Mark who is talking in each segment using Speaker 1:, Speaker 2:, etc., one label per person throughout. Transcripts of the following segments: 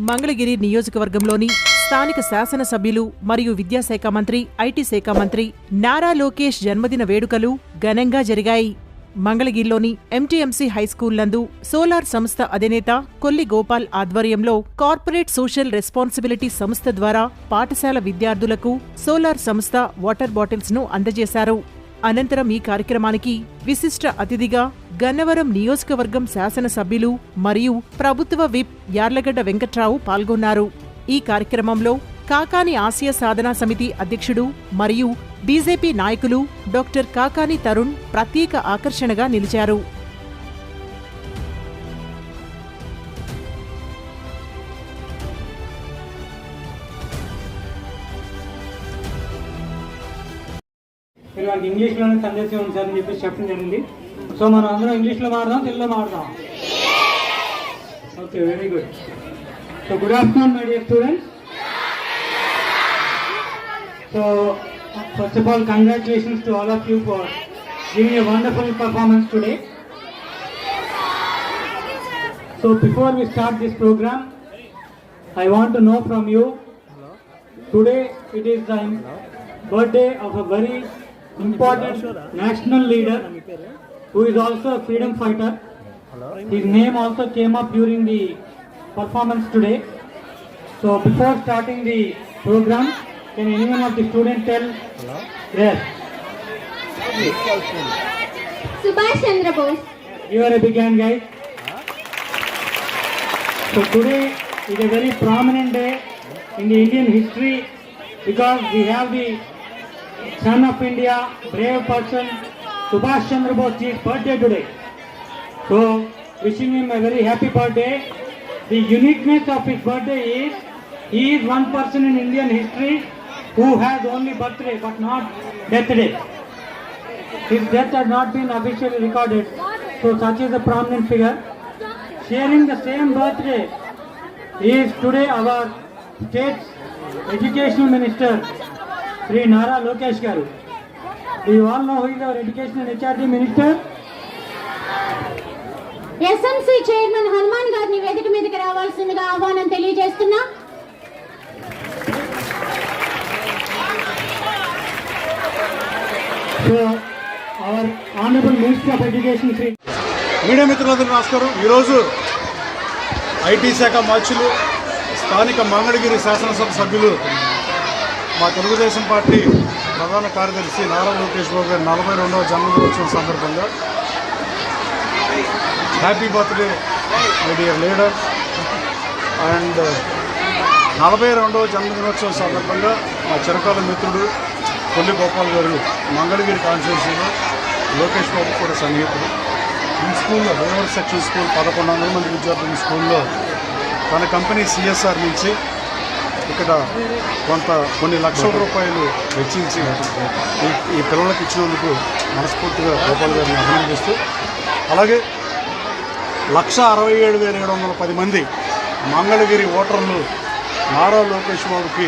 Speaker 1: మంగళగిరి నియోజకవర్గంలోని స్థానిక శాసనసభ్యులు మరియు విద్యాశాఖ మంత్రి, ఐటీ శాఖ మంత్రి నారా లోకేష్ జన్మదిన వేడుకలు ఘనంగా జరిగాయి. మంగళగిరిలోని ఎంటీఎంసీ హైస్కూల్ నందు సోలార్ సంస్థ అధినేత కొల్లి గోపాల్ ఆధ్వర్యంలో కార్పొరేట్ సోషల్ రెస్పాన్సిబిలిటీ సంస్థ ద్వారా పాఠశాల విద్యార్థులకు సోలార్ సంస్థ వాటర్ బాటిల్స్ ను అందజేశారు. అనంతరం ఈ కార్యక్రమానికి విశిష్ట అతిథిగా గన్నవరం నియోజకవర్గం శాసనసభ్యులు మరియు ప్రభుత్వ విప్ యార్లగడ్డ వెంకట్రావు పాల్గొన్నారు. ఈ కార్యక్రమంలో కాకాని ఆసియా సాధనా సమితి అధ్యక్షుడు మరియు బీజేపీ నాయకులు డాక్టర్ కాకాని తరుణ్ ప్రత్యేక ఆకర్షణగా నిలిచారు.
Speaker 2: ఇంగ్లీష్లోనే సందేశం ఉంచాలని చెప్పేసి చెప్పడం జరిగింది. సో మనం అందరం ఇంగ్లీష్లో మాట్లాడదాం, తెలుగులో మాట్లాడదాం. Okay, very good. So good afternoon my dear students. So first of all, congratulations to all of you for giving a wonderful performance today. So before we start this program, I want to know from you, today it is the birthday of a very important national leader who is also a freedom fighter. His name also came up during the performance today. So before starting the program, can anyone of the students tell? Yes.
Speaker 3: Subhash Chandra Bose.
Speaker 2: You are a big hand, guys. So today is a very prominent day in the Indian history because we have the son of India, brave person, Subhash Chandra Bose's birthday today. So wishing him a very happy birthday. The uniqueness of his birthday is he is one person in Indian history who has only birthday but not death day. His death has not been officially recorded, so such is a prominent figure. Sharing the same birthday is today our state's educational minister, Sri Nara Lokesh Garu. Do you all know who is our education and HRD minister?
Speaker 3: SMC chairman Hanuman గారిని వేదిక మీదకి రావాల్సిందిగా ఆహ్వానం తెలియజేస్తున్నా.
Speaker 2: So our honorable minister of education, Sri.
Speaker 4: Media మిత్రులందరూ నమస్కారం. ఈరోజు IT శాఖ మార్చులు స్థానిక మంగళగిరి శాసనసభ సభ్యులు మా తెలుగుదేశం పార్టీ ప్రధాన కార్యదర్శి నారా లోకేష్ బాబు గారి 42వ జన్మదినోత్సవం సందర్భంగా happy birthday my dear leader. And 42వ జన్మదినోత్సవం సందర్భంగా మా చిరకాల మిత్రుడు కొల్లి గోపాల్ గారు మంగళగిరి కాన్స్టిట్యున్సీలో లోకేష్ బాబు కూడా సన్నిహితుడు. ఈ స్కూల్లో రేవర్ సెక్షన్ స్కూల్ 1100 మంది విద్యార్థుల స్కూల్లో తన కంపెనీ సిఎస్ఆర్ నుంచి ఇక్కడ కొన్ని లక్షల రూపాయలు వెచ్చించి ఈ పిల్లలకు ఇచ్చినందుకు మనస్ఫూర్తిగా గోపాల్ గారిని అభినందిస్తూ, అలాగే 167,710 మంది మంగళగిరి ఓటర్లు నారా లోకేష్ బాబుకి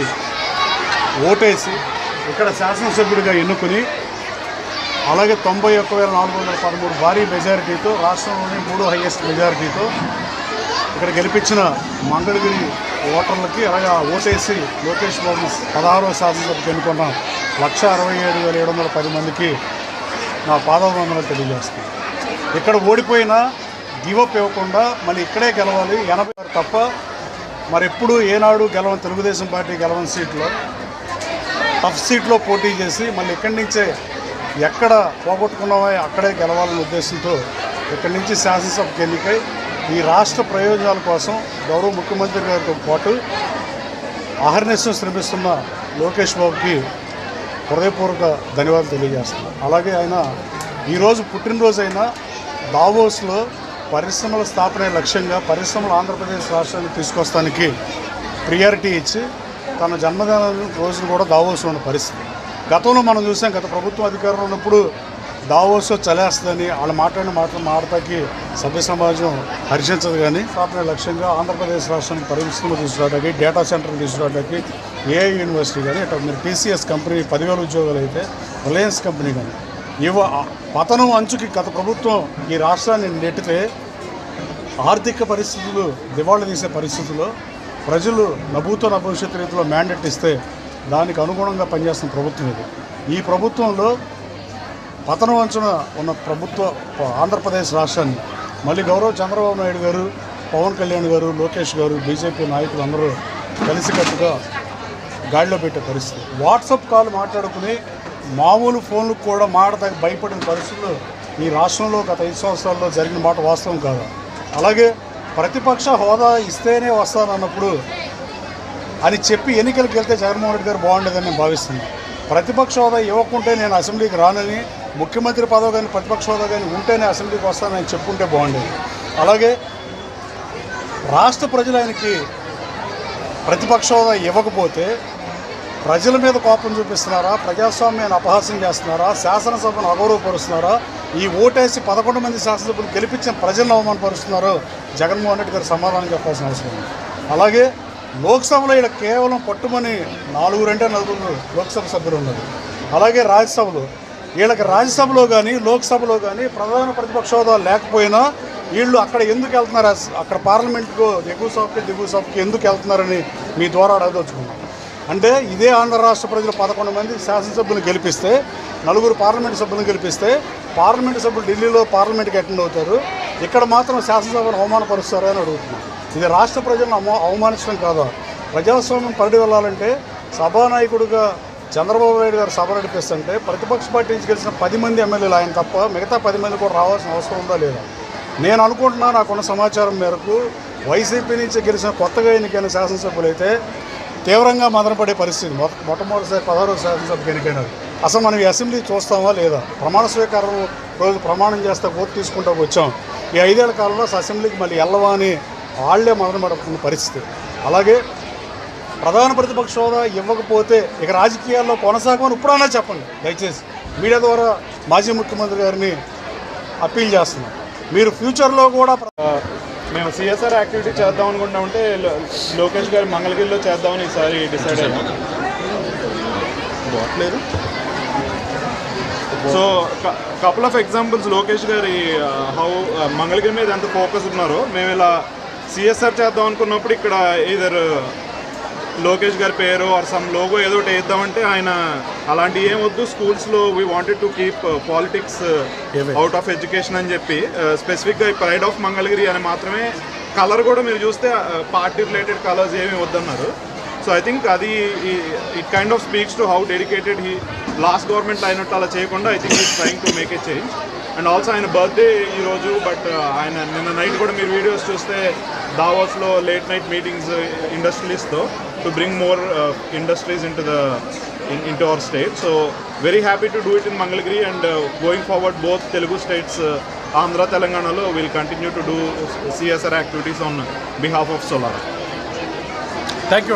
Speaker 4: ఓటేసి ఇక్కడ శాసనసభ్యుడిగా ఎన్నుకొని, అలాగే 91,413 భారీ మెజారిటీతో రాష్ట్రంలోని 3వ హైయెస్ట్ మెజారిటీతో ఇక్కడ గెలిపించిన మంగళగిరి ఓటర్లకి, అలాగే ఓటేసి లోకేష్ బాబు 16వ శాసనసభకు ఎన్నుకున్న 167,710 మందికి నా పాదాభివందనాలు తెలియజేస్తాను. ఇక్కడ ఓడిపోయినా గివప్ ఇవ్వకుండా మళ్ళీ ఇక్కడే గెలవాలి. 80 తప్ప మరెప్పుడు ఏనాడు గెలవని తెలుగుదేశం పార్టీ గెలవని సీట్లో, టఫ్ సీట్లో పోటీ చేసి మళ్ళీ ఇక్కడి నుంచే ఎక్కడ పోగొట్టుకున్నామో అక్కడే గెలవాలనే ఉద్దేశంతో ఇక్కడి నుంచి శాసనసభకు ఎన్నికై ఈ రాష్ట్ర ప్రయోజనాల కోసం గౌరవ ముఖ్యమంత్రి గారితో పాటు అహర్నిశం శ్రమిస్తున్న లోకేష్ బాబుకి హృదయపూర్వక ధన్యవాదాలు తెలియజేస్తున్నాను. అలాగే ఆయన ఈరోజు పుట్టినరోజు అయిన దావోస్లో పరిశ్రమల స్థాపన లక్ష్యంగా పరిశ్రమలు ఆంధ్రప్రదేశ్ రాష్ట్రానికి తీసుకొస్తానికి ప్రియారిటీ ఇచ్చి తన జన్మదిన రోజును కూడా దావోస్లో ఉన్న పరిస్థితి. గతంలో మనం చూసాం, గత ప్రభుత్వం అధికారంలో ఉన్నప్పుడు దావోస్లో చలేస్తుందని వాళ్ళు మాట్లాడతాకి సభ్య సమాజం హర్షించదు. కానీ స్థాపన లక్ష్యంగా ఆంధ్రప్రదేశ్ రాష్ట్రానికి పరిశ్రమలు తీసుకురావడానికి, డేటా సెంటర్లు తీసుకురావడానికి, ఏఐ యూనివర్సిటీ కానీ, ఇట్లా మీరు టీసీఎస్ కంపెనీ 10,000 ఉద్యోగాలు అయితే రిలయన్స్ కంపెనీ కానీ పతనం అంచుకి గత ప్రభుత్వం ఈ రాష్ట్రాన్ని నెట్టితే ఆర్థిక పరిస్థితులు దివాళా తీసే పరిస్థితుల్లో ప్రజలు నభూతో భవిష్యత్తు రీతిలో మ్యాండేట్ ఇస్తే దానికి అనుగుణంగా పనిచేస్తున్న ప్రభుత్వం ఇది. ఈ ప్రభుత్వంలో పతనం అంచున ఉన్న ప్రభుత్వ ఆంధ్రప్రదేశ్ రాష్ట్రాన్ని మళ్ళీ గౌరవ చంద్రబాబు నాయుడు గారు, పవన్ కళ్యాణ్ గారు, లోకేష్ గారు, బీజేపీ నాయకులు అందరూ కలిసికట్టుగా గాడిలో పెట్టే పరిస్థితి. వాట్సాప్ కాల్ మాట్లాడుకుని మామూలు ఫోన్లకు కూడా మాట్లాడడానికి భయపడిన పరిస్థితులు ఈ రాష్ట్రంలో గత 5 సంవత్సరాల్లో జరిగిన మాట వాస్తవం కాదు. అలాగే ప్రతిపక్ష హోదా ఇస్తేనే వస్తానన్నప్పుడు అని చెప్పి ఎన్నికలకు వెళ్తే జగన్మోహన్ రెడ్డి గారు బాగుండేదని నేను భావిస్తున్నాను. ప్రతిపక్ష హోదా ఇవ్వకుంటే నేను అసెంబ్లీకి రానని, ముఖ్యమంత్రి పదవి కానీ ప్రతిపక్ష హోదా కానీ ఉంటేనే అసెంబ్లీకి వస్తానని చెప్పుకుంటే బాగుండేది. అలాగే రాష్ట్ర ప్రజలు ఆయనకి ప్రతిపక్ష హోదా ఇవ్వకపోతే ప్రజల మీద కోపం చూపిస్తున్నారా, ప్రజాస్వామ్యాన్ని అపహాస్యం చేస్తున్నారా, శాసనసభను అగౌరవపరుస్తున్నారా, ఈ ఓటేసి 11 మంది శాసనసభ్యులు గెలిపించిన ప్రజలను అవమానపరుస్తున్నారో జగన్మోహన్ రెడ్డి గారు సమాధానం చెప్పాల్సిన అవసరం ఉంది. అలాగే లోక్సభలో ఇక్కడ కేవలం పట్టుమని 4 లోక్సభ సభ్యులు ఉన్నారు. అలాగే రాజ్యసభలో వీళ్ళకి రాజ్యసభలో కానీ లోక్సభలో కానీ ప్రధాన ప్రతిపక్ష హోదా లేకపోయినా వీళ్ళు అక్కడ ఎందుకు వెళ్తున్నారు, అక్కడ పార్లమెంటుకు దిగువ సభకి ఎందుకు వెళ్తున్నారని మీ ద్వారా అడగదలుచుకున్నాం. అంటే ఇదే ఆంధ్ర రాష్ట్ర ప్రజలు 11 మంది శాసనసభ్యులు గెలిపిస్తే, 4 పార్లమెంటు సభ్యులను గెలిపిస్తే పార్లమెంటు సభ్యులు ఢిల్లీలో పార్లమెంట్కి అటెండ్ అవుతారు, ఇక్కడ మాత్రం శాసనసభను అవమానపరుస్తారా అని అడుగుతున్నాం. ఇది రాష్ట్ర ప్రజలను అవమానించడం కాదా? ప్రజాస్వామ్యం పరిధి వెళ్ళాలంటే సభానాయకుడిగా చంద్రబాబు నాయుడు గారు సభ నడిపిస్తుంటే ప్రతిపక్ష పార్టీ నుంచి గెలిచిన 10 మంది ఎమ్మెల్యేలు ఆయన తప్ప మిగతా 10 మంది కూడా రావాల్సిన అవసరం ఉందా లేదా? నేను అనుకుంటున్నా, నాకున్న సమాచారం మేరకు వైసీపీ నుంచి గెలిచిన కొత్తగా ఎన్నికైన శాసనసభ్యులు అయితే తీవ్రంగా మదనపడే పరిస్థితి. మొట్టమొదటిసారి 16వ శాసనసభకు ఎన్నికైనది. అసలు మనం ఈ అసెంబ్లీ చూస్తామా లేదా? ప్రమాణ స్వీకారం రోజు ప్రమాణం చేస్తే ఓటు తీసుకుంటూ వచ్చాం. ఈ 5 ఏళ్ల కాలంలో అసెంబ్లీకి మళ్ళీ వెళ్ళవా అని వాళ్లే మదనపడుతున్న పరిస్థితి. అలాగే ప్రధాన ప్రతిపక్ష హోదా ఇవ్వకపోతే ఇక రాజకీయాల్లో కొనసాగమని ఇప్పుడైనా చెప్పండి దయచేసి. మీడియా ద్వారా మాజీ ముఖ్యమంత్రి గారిని అప్పీల్ చేస్తున్నాం. మీరు ఫ్యూచర్లో కూడా
Speaker 5: మేము సిఎస్ఆర్ యాక్టివిటీ చేద్దాం అనుకుంటామంటే లోకేష్ గారు మంగళగిరిలో చేద్దామని ఈసారి డిసైడ్ అయ్యాం. బాట్లేదు. So couple of examples Lokesh గారి హౌ మంగళగిరి మీద ఎంత ఫోకస్ ఉన్నారో మేము ఇలా సిఎస్ఆర్ చేద్దాం అనుకున్నప్పుడు ఇక్కడ ఇదర్ లోకేష్ గారి పేరు ఆర్ సమ్ లోగో ఏదో ఒకటి వేద్దామంటే ఆయన అలాంటి ఏం వద్దు, స్కూల్స్లో we wanted to keep politics out of education అని చెప్పి స్పెసిఫిక్గా ఈ ప్రైడ్ ఆఫ్ మంగళగిరి అని మాత్రమే. కలర్ కూడా మీరు చూస్తే పార్టీ రిలేటెడ్ కలర్స్ ఏమి వద్దన్నారు. సో ఐ థింక్ అది it kind of speaks to how dedicated he lost government అయినట్టు అలా చేయకుండా I think is trying to make a change. And also ఆయన బర్త్డే ఈరోజు, బట్ ఆయన నిన్న నైట్ కూడా మీరు వీడియోస్ చూస్తే దావోస్లో లేట్ నైట్ మీటింగ్స్ ఇండస్ట్రియలిస్ట్తో to bring more industries into our state. So very happy to do it in Mangalagiri, and going forward both Telugu states, Andhra, Telangana will continue to do CSR activities on behalf of Solara.
Speaker 4: Thank you.